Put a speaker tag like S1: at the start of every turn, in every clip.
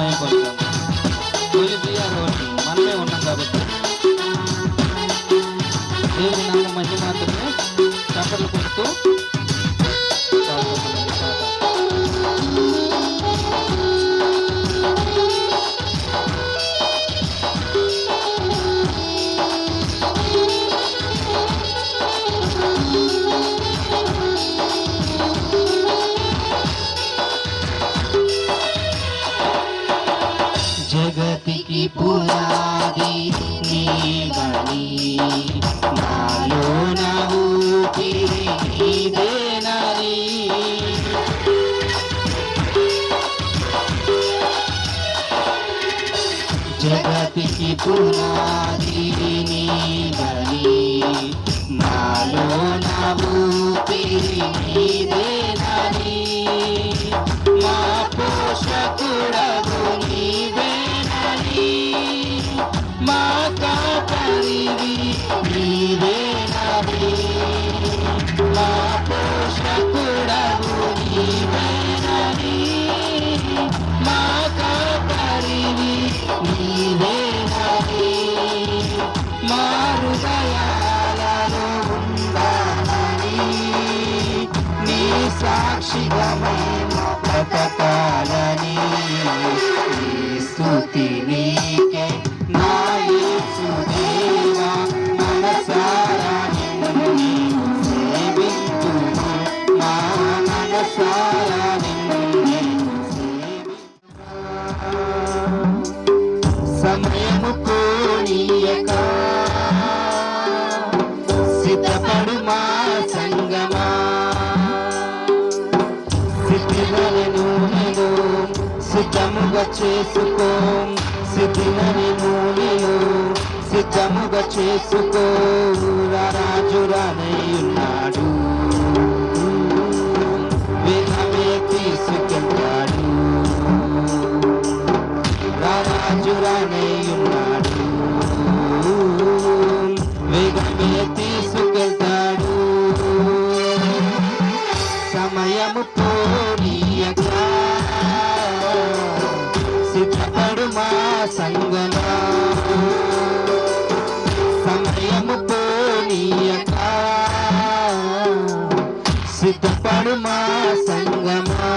S1: సహాయపడతాం. మనమే ఉన్నాం కాబట్టి దేవుని నామ మహిమాత్రమే చప్పట్లు కొడుతూ
S2: జగతికి పునాది నీవని నాలోన ఊపిరి నీదేనని జగతికి పునాది నీవని నాలోన ఊపిరి నీదేనని మా పోషకుడవు నీవేనని మా కాపరివి నీవేనని మా పోషకుడవు నీవేనని మా కాపరివి నీవేనని మా హృదయాలలో ఉండాలని నీ సాక్షిగా మేము బ్రతకాలని ఈ స్తుతి నీకే నా యేసు దేవా మనసారా నిన్ను సేవింతును మా మనసారా నిన్ను సమయము కోనియక సిద్ధపడు మా సంగమా సిద్ధినను సిద్ధముగా చేసుకో సిద్ధినని నూనెను సిద్ధముగా చేసుకో రాజు రానయ్యున్నాడు వేగమే తీసుకెళ్తాడు రాజు రానయ్యున్నాడు వేగమే తీసుకెళ్తాడు సమయము పోనీయక సిద్ధపడు మా సంగమా సమయము పోనీయక సిద్ధపడు మా సంగమా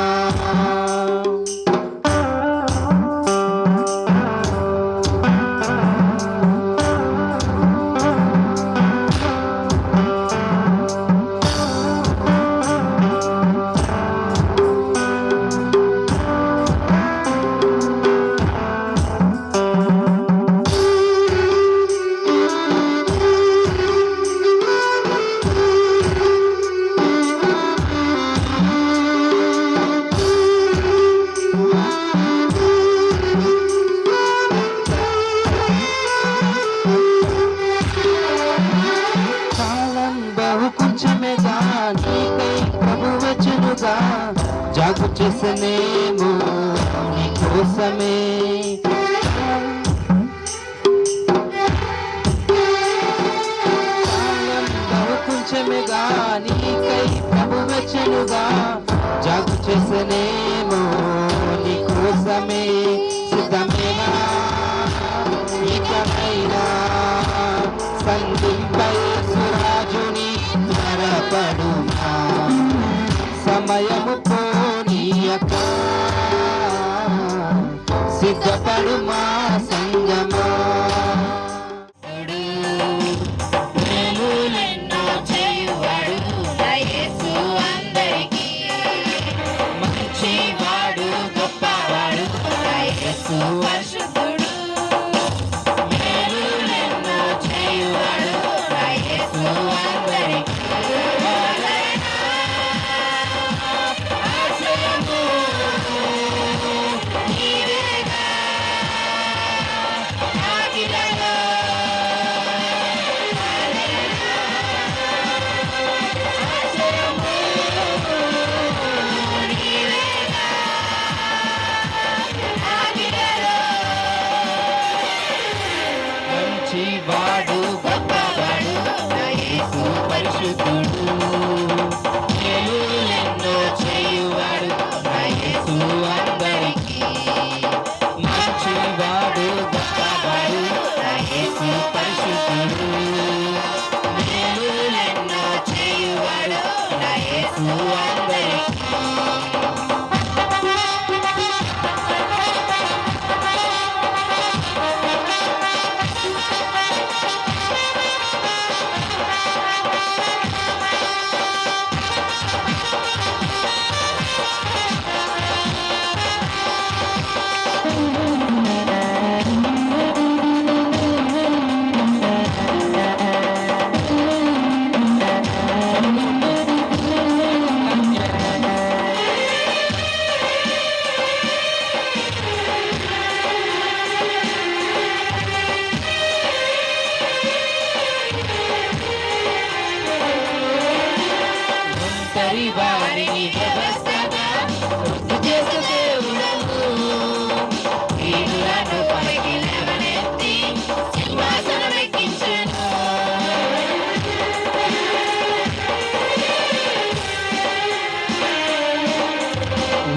S2: జాగు చేసనేమో నీ కోసమే కొంచెమేగా నీకై ప్రభు వచ్చెనుగా జాగు చేసనేమో నీ కోసమే సిద్ధమేనా ఇకమైనా సంధింపై సురాజుని త్వరపడుమా సమయము పోనీయక సిద్ధపడు మా సంగమా
S3: మేలులెన్నో చేయువాడు నా యేసు అందరికీ మంచివాడు గొప్పవాడు నా యేసు పరిశుద్ధుడు మేలులెన్నో చేయువాడు నా యేసు అందరికీ
S2: మంచివాడు గొప్పవాడు నా యేసు పరిశుద్ధుడు మేలులెన్నో చేయువాడు నా యేసు అందరికీ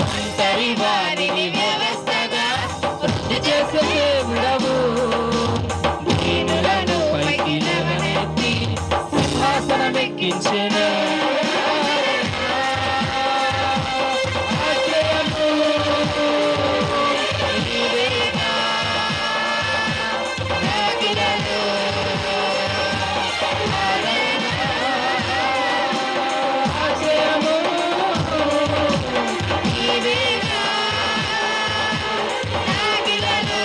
S3: ఒంటరి వారిని వ్యవస్థగా
S1: సృష్టి చేసే దేవుడవు
S3: దీనులను పైకి లేవనెత్తి
S1: సింహాసనం ఎక్కించెను ఆశ్రయము
S3: నీవేగా నాకిలలో
S1: ఆశ్రయము
S3: నీవేగా నాకిలలో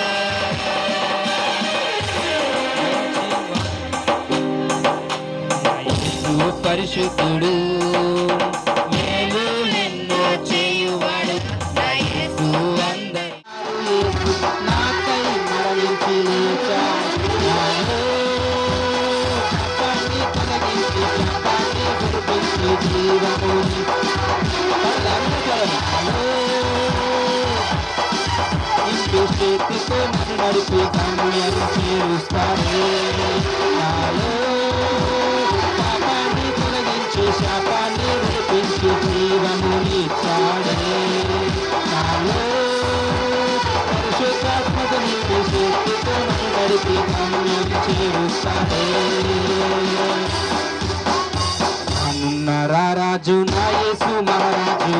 S1: యేసు పరిశుద్ధుడు
S3: మేలు నిన్ను చేయువాడు నా యేసు అందరి
S2: నాకై మరణించి లేచాడు. నాలో పాపాన్ని తొలగించి శాపాన్ని విడిపించి జీవముని ఇంటి చేతితో నన్ను నడిపి గమ్యం చేరుస్తాడే. నాలో పాపాన్ని తొలగించి శాపాన్ని విడిపించి జీవముని ఇచ్చాడే. నాలో పరిశుద్ధాత్మకు నీటి శక్తితో నన్ను నడిపి గమ్యం చేరుస్తాడే. రానున్న రారాజు నా యేసు మహారాజు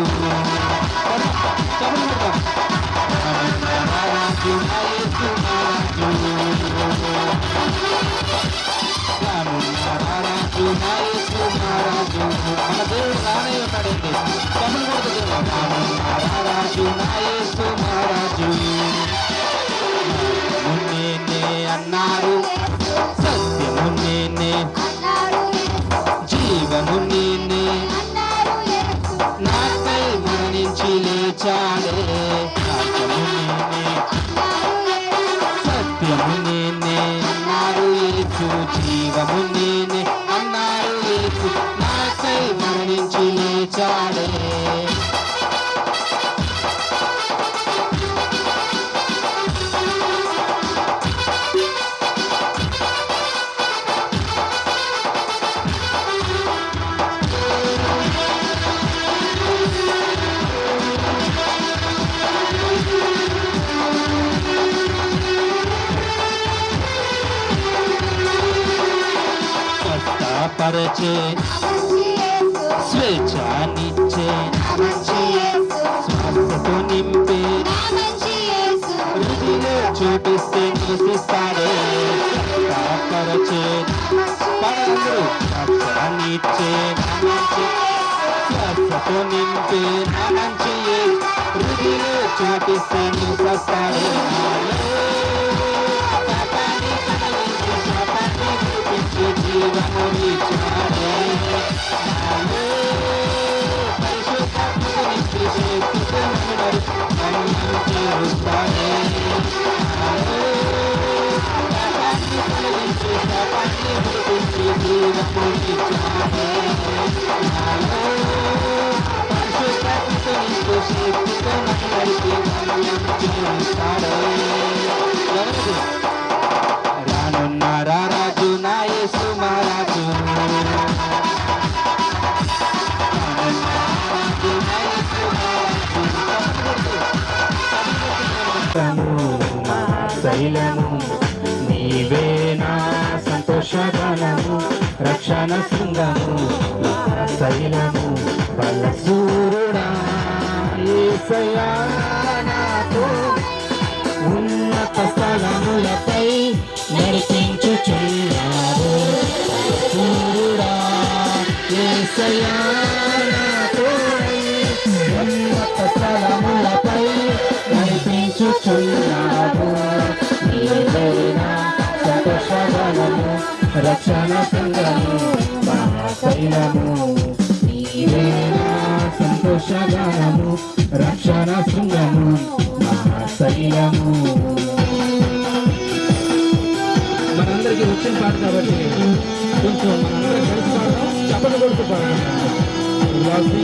S2: రానున్న రారాజు నా యేసు మహారాజు రానున్న రారాజు నా యేసు మహారాజు మన దేవుడు రానే ఉన్నాడండి తమ్ముడు కొడుకు రానున్న రారాజు నా యేసు మహారాజు నేనే అన్నారు సత్యము నేనే జీవము నేనే నాకై మరణించి లేచాడే. రాజ్యము నేనే సత్యము నేనే అన్నారు యేసు జీవము నేనే అన్నారు యేసు నాకై మరణించి లేచాడే. స్వస్థపరచే స్వేచ్ఛనిచ్చే స్వస్థతో నింపే రుచిలో చూపిస్తే నివసిస్తాడే. స్వస్థపరచే పడలు స్వస్థనిచ్చే స్వస్థతో నింపే మంచి రుచిలో చూపిస్తే నివసిస్తాడే. జీవముని ఇచ్చాడే. నాలో పరిశుద్ధాత్మకు నిత్య శక్తితో నన్ను గమ్యం చేరుస్తాడే. నాలో పాపాన్ని తొలగించి శాపాన్ని విడిపించి జీవముని ఇచ్చాడే. నాలో పరిశుద్ధాత్మకు నిత్య శక్తితో నన్ను నడిపి గమ్యం చేరుస్తాడే. ఎవరిది? రానున్న రారాజు నా యేసు మహారాజు శైలము నీవే నా సంతోషగానము రక్షణ శృంగము శైలము బలసూరుడా యేసయ్యా నాతో ఉన్నత స్థలములపై నడిపించుచున్నావు సూర్యుడా యేసయ్యా నాతో ఉన్నత స్థలములపై నడిపించుచున్నావు. నీవే నా సంతోషగానము రక్షణ శృంగము మహాశైలము నీవే నా సంతోషగానము రక్షణ శృంగము మహాశైలము. మనందరికీ వచ్చిన పాట కాబట్టి కొంచెం మనందరం కలిసి పాడదాం. చప్పట్లు కొడుతూ పాడదాం.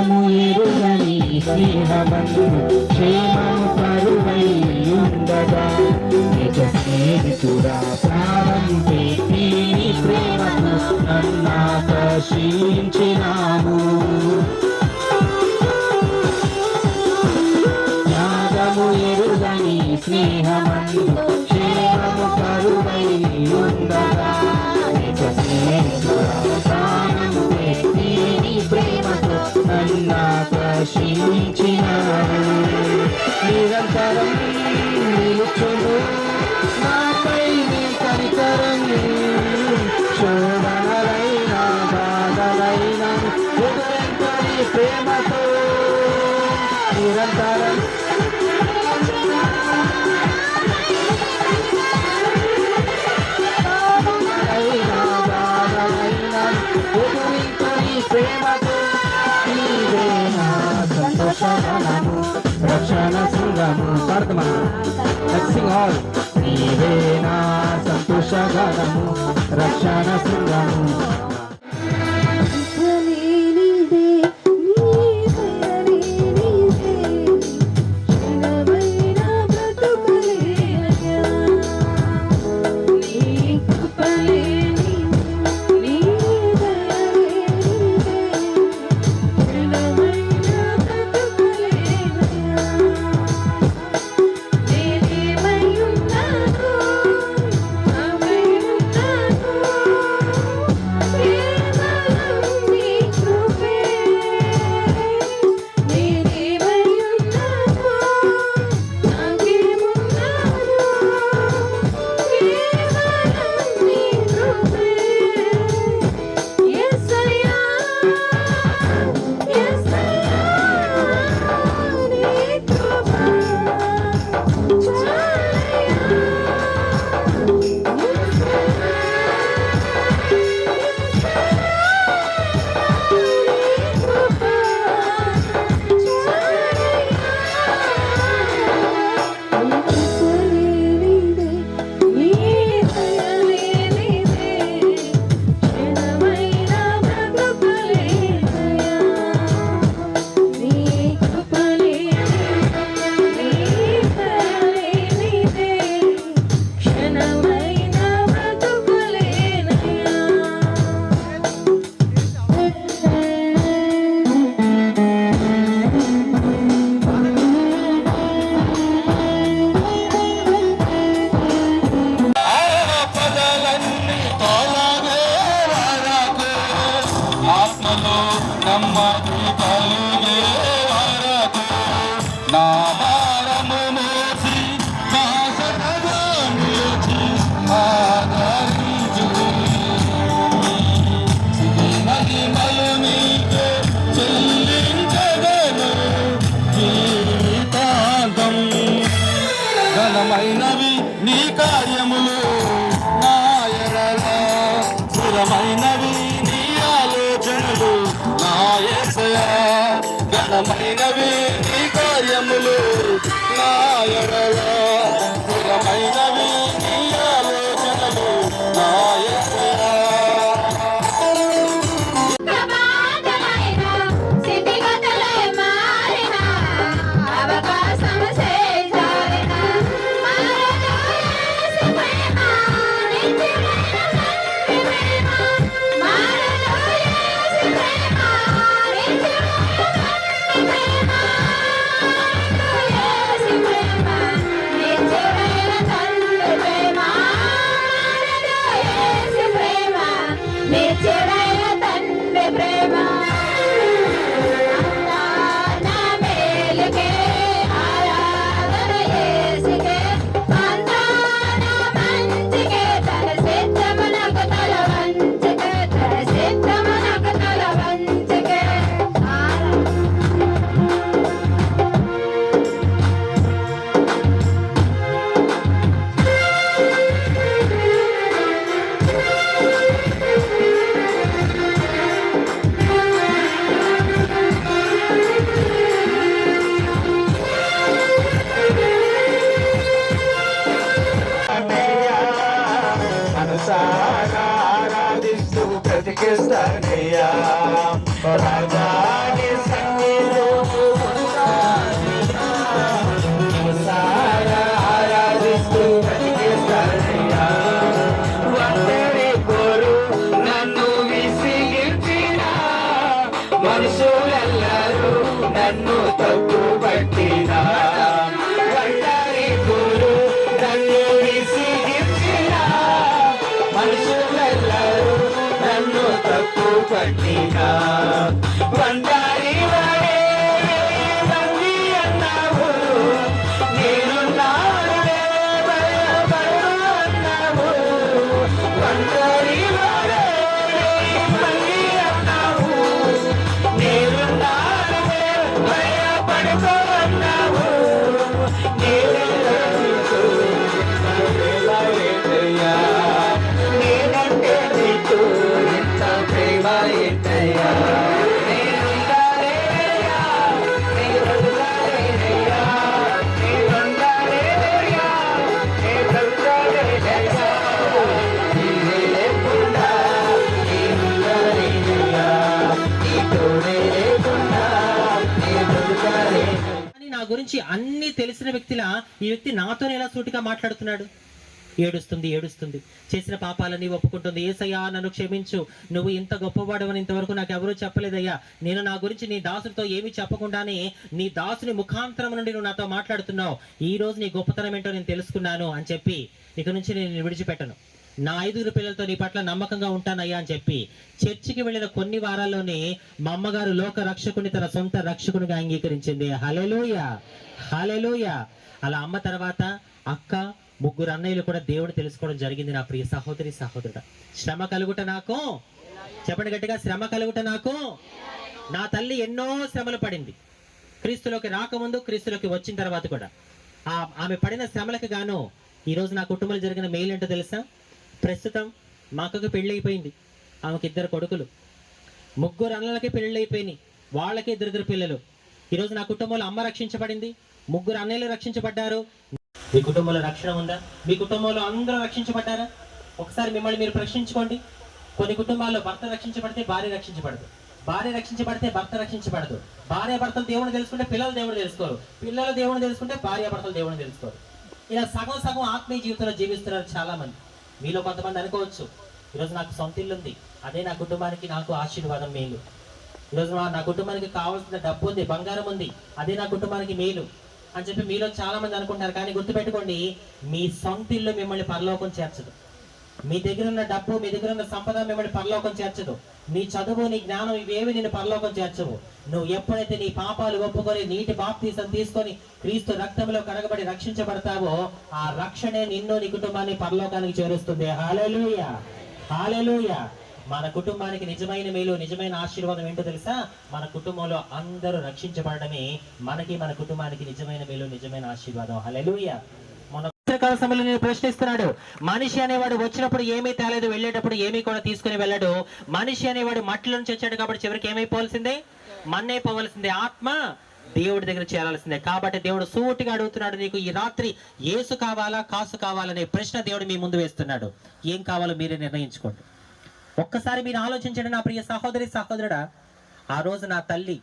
S2: త్యాగము ఎరుగని స్నేహబంధు క్షేమము కరువై ఉండగా నిజ స్నేహితుడా ప్రాణం పెట్టి నీ ప్రేమకు నన్నాకర్షించినావు. త్యాగము ఎరుగని స్నేహమందు క్షేమము కరువై ఉండగా నిజ స్నేహితుడా ప్రాణం పెట్టి నీ ప్రేమతో నన్నాకర్షించినావు. నిరంతరం నిలుచును నాపై నీ కనికరం శోధనలైన బాధలైన ఎదురెంతని ప్రేమతో నిరంతరం ఎదురింతని ప్రేమతో నీవే నా సంతోషగానము రక్షణ శృంగము పాడుతామా సింగ్ ఆల్ నీవే నా సంతోషగానము రక్షణ శృంగము.
S4: నమ్మకి కలిగే వరకు నా భారము మోసి బాసటగా నిలిచి ఆదరించు. మహిమలు నీకే చెల్లించగలను జీవితాంతం. ఘనమైనవి నీ కార్యములు నా ఎడల స్థిరమైనవి నీ ఆలోచనలు నా యేసయ్యా. ఘనమైనవి నీ కార్యములు నా ఎడల స్థిరమైనవి నీ ఆలోచనలు నా యేసయ్యా.
S5: ఆరాధిస్తూ బ్రతికిస్తానయ్యా రాజాని సంగ
S3: మనుషులెల్లరూ నన్ను తప్పుపట్టినా, ఒంటరి గురు నన్ను విసిగించినా, మనుషులెల్లరూ నన్ను తప్పుపట్టినా, ఒంటరి వాడే బందీ అన్నావు, నేనున్నానులే భయపడను అన్నావు, ఒంటరి వాడే బందీ అన్నావు, నేనున్నానులే భయపడకు అన్నావు, నేనంటే నీకు ఎంత ప్రేమ ఏంటయ్యా, నేనుండాలేనయ్యా, నేనుండాలేనయ్యా, నేనుండాలేనయ్యా, నేనుండాలేనయ్యా, నీవే లేకుండా నేనుండాలేనయ్యా, నీ తోడే లేకుండా నేనుండాలేనయ్యా.
S1: కానీ నా గురించి అన్ని తెలిసిన వ్యక్తిలా ఈ వ్యక్తి నాతోనే ఎలా సూటిగా మాట్లాడుతున్నాడు? ఏడుస్తుంది ఏడుస్తుంది, చేసిన పాపాలని ఒప్పుకుంటుంది. యేసయ్యా నన్ను క్షమించు, నువ్వు ఇంత గొప్పవాడవని ఇంతవరకు నాకు ఎవరూ చెప్పలేదయ్యా, నేను నా గురించి నీ దాసుడితో ఏమీ చెప్పకుండానే నీ దాసుని ముఖాంతరం నుండి నువ్వు నాతో మాట్లాడుతున్నావు, ఈ రోజు నీ గొప్పతనం ఏంటో నేను తెలుసుకున్నాను అని చెప్పి ఇక నుంచి నేను విడిచిపెట్టను, నా 5 పిల్లలతో నీ పట్ల నమ్మకంగా ఉంటానయ్యా అని చెప్పి చర్చికి వెళ్ళిన కొన్ని వారాల్లోనే మా అమ్మగారు లోక రక్షకుని తన సొంత రక్షకునిగా అంగీకరించింది. హల్లెలూయా, హల్లెలూయా. అలా అమ్మ తర్వాత అక్క, 3 అన్నయ్యలు కూడా దేవుడు తెలుసుకోవడం జరిగింది. నా ప్రియ సహోదరి సహోదరుడు, శ్రమ కలుగుట నాకు, చెప్పండి గట్టిగా, శ్రమ కలుగుట నాకు. నా తల్లి ఎన్నో శ్రమలు పడింది, క్రీస్తులోకి రాకముందు, క్రీస్తులోకి వచ్చిన తర్వాత కూడా. ఆమె పడిన శ్రమలకు గాను ఈరోజు నా కుటుంబంలో జరిగిన మేలు ఏంటో తెలుసా? ప్రస్తుతం మా అక్కకు పెళ్ళి అయిపోయింది, ఆమెకు 2 కొడుకులు, 3 అన్నలకి పెళ్ళి అయిపోయినాయి, వాళ్ళకి 2 పిల్లలు. ఈరోజు నా కుటుంబంలో అమ్మ రక్షించబడింది, 3 అన్నయ్యలు రక్షించబడ్డారు. మీ కుటుంబంలో రక్షణ ఉందా? మీ కుటుంబంలో అందరూ రక్షించబడ్డారా? ఒకసారి మిమ్మల్ని మీరు ప్రశ్నించుకోండి. కొన్ని కుటుంబాల్లో భర్త రక్షించబడితే భార్య రక్షించబడదు, భార్య రక్షించబడితే భర్త రక్షించబడదు, భార్య భర్తలు దేవుని తెలుసుకుంటే పిల్లలు దేవుని తెలుసుకోరు, పిల్లలు దేవుని తెలుసుకుంటే భార్య భర్తలు దేవుని తెలుసుకోరు. ఇలా సగం సగం ఆత్మీయ జీవితంలో జీవిస్తున్నారు చాలా మంది. మీలో కొంతమంది అనుకోవచ్చు, ఈరోజు నాకు సొంత ఇల్లు ఉంది, అదే నా కుటుంబానికి నాకు ఆశీర్వాదం మేలు. ఈరోజు నా కుటుంబానికి కావాల్సిన డబ్బు ఉంది, బంగారం ఉంది, అదే నా కుటుంబానికి మేలు అని చెప్పి మీలో చాలా మంది అనుకుంటారు. కానీ గుర్తుపెట్టుకోండి, మీ సొంత ఇల్లు మిమ్మల్ని పరలోకం చేర్చదు, మీ దగ్గర ఉన్న డబ్బు, మీ దగ్గర ఉన్న సంపద మిమ్మల్ని పరలోకం చేర్చదు, మీ చదువు, నీ జ్ఞానం ఇవేవి నిన్ను పరలోకం చేర్చవు. నువ్వు ఎప్పుడైతే నీ పాపాలు ఒప్పుకొని నీటి బాప్తీసం తీసుకొని క్రీస్తు రక్తంలో కడగబడి రక్షించబడతావో, ఆ రక్షణే నిన్ను, నీ కుటుంబాన్ని పరలోకానికి చేరుస్తుంది. హల్లెలూయా, హల్లెలూయా. మన కుటుంబానికి నిజమైన మేలు, నిజమైన ఆశీర్వాదం ఏంటో తెలుసా? మన కుటుంబంలో అందరూ రక్షించబడమే మనకి, మన కుటుంబానికి నిజమైన మేలు, నిజమైన ఆశీర్వాదం. హల్లెలూయా. మన కాల సమయంలో నేను ప్రశ్నిస్తున్నాడు, మనిషి అనేవాడు వచ్చినప్పుడు ఏమీ తేలేదు, వెళ్ళేటప్పుడు ఏమీ కూడా తీసుకుని వెళ్ళాడు. మనిషి అనేవాడు మట్టిలో నుంచి వచ్చాడు కాబట్టి చివరికి ఏమైపోవాల్సిందే? మన్నైపోవలసిందే. ఆత్మ దేవుడి దగ్గర చేరాల్సిందే. కాబట్టి దేవుడు సూటిగా అడుగుతున్నాడు, నీకు ఈ రాత్రి యేసు కావాలా, కాసు కావాలనే ప్రశ్న దేవుడు మీ ముందు వేస్తున్నాడు. ఏం కావాలో మీరే నిర్ణయించుకోండి. ఒక్కసారి మీరు ఆలోచించండి నా ప్రియ సహోదరి సహోదరుడా. ఆ రోజు నా తల్లి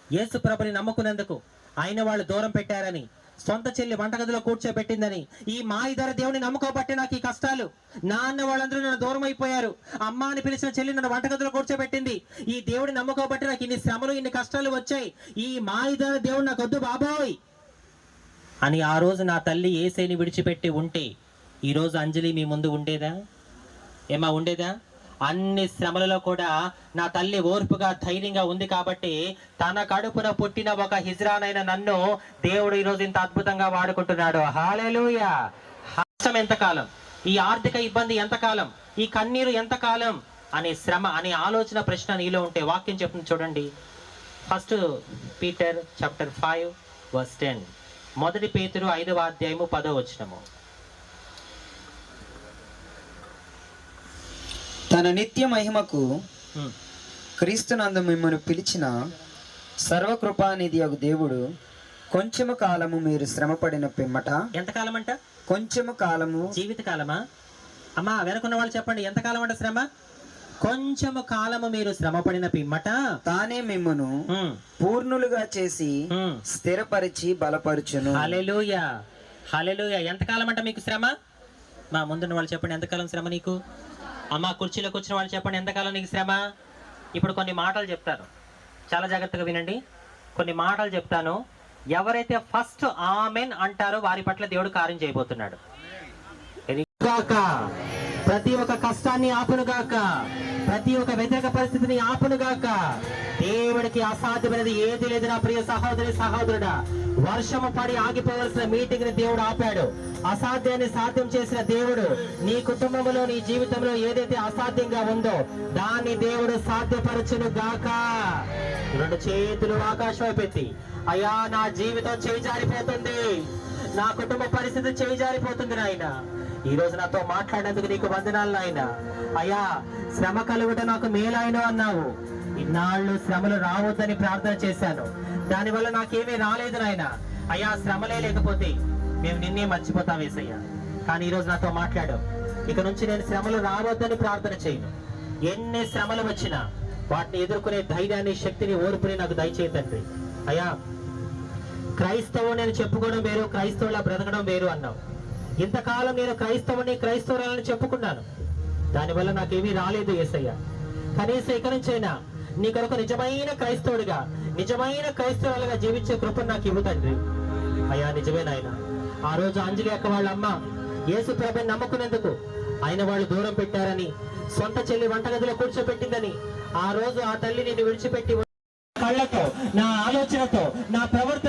S1: యేసు ప్రభుని నమ్ముకునేందుకు ఆయన వాళ్ళు దూరం పెట్టారని, సొంత చెల్లి వంటగదిలో కూర్చోబెట్టిందని, ఈ మాయిదార దేవుని నమ్ముకోబట్టే నాకు ఈ కష్టాలు, నా అన్న వాళ్ళందరూ నన్ను దూరం అయిపోయారు, అమ్మ అని పిలిచిన చెల్లి నన్ను వంటగదిలో కూర్చోబెట్టింది, ఈ దేవుడిని నమ్ముకోబట్టి నాకు ఇన్ని శ్రమలు, ఇన్ని కష్టాలు వచ్చాయి, ఈ మాయిదార దేవుడు నాకు వద్దు బాబోయ్ అని ఆ రోజు నా తల్లి యేసయ్యని విడిచిపెట్టి ఉంటే ఈరోజు అంజలి మీ ముందు ఉండేదా? ఏమా ఉండేదా? అన్ని శ్రమలలో కూడా నా తల్లి ఓర్పుగా, ధైర్యంగా ఉంది కాబట్టి తన కడుపున పుట్టిన ఒక హిజ్రానైన నన్ను దేవుడు ఈరోజు ఇంత అద్భుతంగా వాడుకుంటున్నాడు. హల్లెలూయా. కష్టం ఎంతకాలం, ఈ ఆర్థిక ఇబ్బంది ఎంతకాలం, ఈ కన్నీరు ఎంతకాలం అనే శ్రమ అనే ఆలోచన ప్రశ్న నీలో ఉంటే వాక్యం చెప్తుంది చూడండి. 1 Peter chapter 5 verse 10. 1 పేతురు 5వ అధ్యాయము 10వ వచనము.
S5: తన నిత్య మహిమకు క్రీస్తునందు మిమ్మల్ని పిలిచిన సర్వకృపానిధి యొక్క దేవుడు కొంచెము కాలము మీరు శ్రమపడిన పిమ్మట.
S1: ఎంతకాలం అంట?
S5: కొంచెము కాలము.
S1: జీవిత కాలమా? అమ్మా వెనకున్న వాళ్ళు చెప్పండి, ఎంతకాలం అంట శ్రమ? కొంచెము కాలము మీరు శ్రమపడిన పిమ్మట
S5: తానే మిమ్మును పూర్ణులుగా చేసి స్థిరపరిచి బలపరుచును.
S1: హల్లెలూయా, హల్లెలూయా. ఎంతకాలం అంట మీకు శ్రమ? మా ముందున్న వాళ్ళు చెప్పండి, ఎంతకాలం శ్రమ నీకు? అమ్మ కుర్చీలోకి వచ్చిన వాళ్ళు చెప్పండి, ఎంతకాలం నీకు శ్రమ? ఇప్పుడు కొన్ని మాటలు చెప్తారు, చాలా జాగ్రత్తగా వినండి, కొన్ని మాటలు చెప్తాను. ఎవరైతే ఫస్ట్ ఆమెన్ అంటారో వారి పట్ల దేవుడు కార్యం చేయబోతున్నాడు. గాక ప్రతి ఒక్క కష్టాన్ని ఆపునుగాక, ప్రతి ఒక్క వ్యతిరేక పరిస్థితిని ఆపునుగాక. దేవుడికి అసాధ్యమైనది ఏది లేదు నా ప్రియ సహోదరి సహోదరుడా. వర్షము పడి ఆగిపోవలసిన మీటింగ్ ని దేవుడు ఆపాడు. అసాధ్యాన్ని సాధ్యం చేసిన దేవుడు నీ కుటుంబంలో నీ జీవితంలో ఏదైతే అసాధ్యంగా ఉందో దాన్ని దేవుడు సాధ్యపరచును గాక. రెండు చేతులు ఆకాశం పెట్టి, అయ్యా నా జీవితం చేజారిపోతుంది, నా కుటుంబ పరిస్థితి చేజారిపోతుంది నాయన, ఈ రోజు నాతో మాట్లాడినందుకు నీకు వందనాలు నాయన. అయ్యా శ్రమ కలుగుట నాకు మేలైన అన్నావు. ఇన్నాళ్ళు శ్రమలు రావద్దని ప్రార్థన చేశాను, దానివల్ల నాకేమీ రాలేదు నాయన. అయ్యా శ్రమలే లేకపోతే మేము నిన్నే మర్చిపోతాం యేసయ్యా. కానీ ఈరోజు నాతో మాట్లాడు, ఇక నుంచి నేను శ్రమలు రావద్దని ప్రార్థన చేయను. ఎన్ని శ్రమలు వచ్చినా వాటిని ఎదుర్కొనే ధైర్యాన్ని, శక్తిని, ఓర్పుని నాకు దయచేయి తండ్రి. అయ్యా క్రైస్తవం నేను చెప్పుకోవడం వేరు, క్రైస్తవులా బ్రతకడం వేరు అన్నావు. ఇంతకాలం నేను క్రైస్తవురాలని చెప్పుకున్నాను, దానివల్ల నాకేమీ రాలేదు యేసయ్య. కనీసం ఇక నుంచైనా నీ కొరకు నిజమైన క్రైస్తవుడిగా, నిజమైన క్రైస్తవులుగా జీవించే కృపను నాకు ఇవ్వు తండ్రి. అయ్యా నిజమే నాయన, ఆ రోజు అంజలి అక్క వాళ్ళ అమ్మ యేసు ప్రభుని నమ్ముకునేందుకు ఆయన వాళ్ళు దూరం పెట్టారని, సొంత చెల్లి వంటగదిలో కూర్చోబెట్టిందని, ఆ రోజు ఆ తల్లి నిన్ను విడిచిపెట్టి కళ్ళతో, నా ఆలోచనతో, నా ప్రవర్తన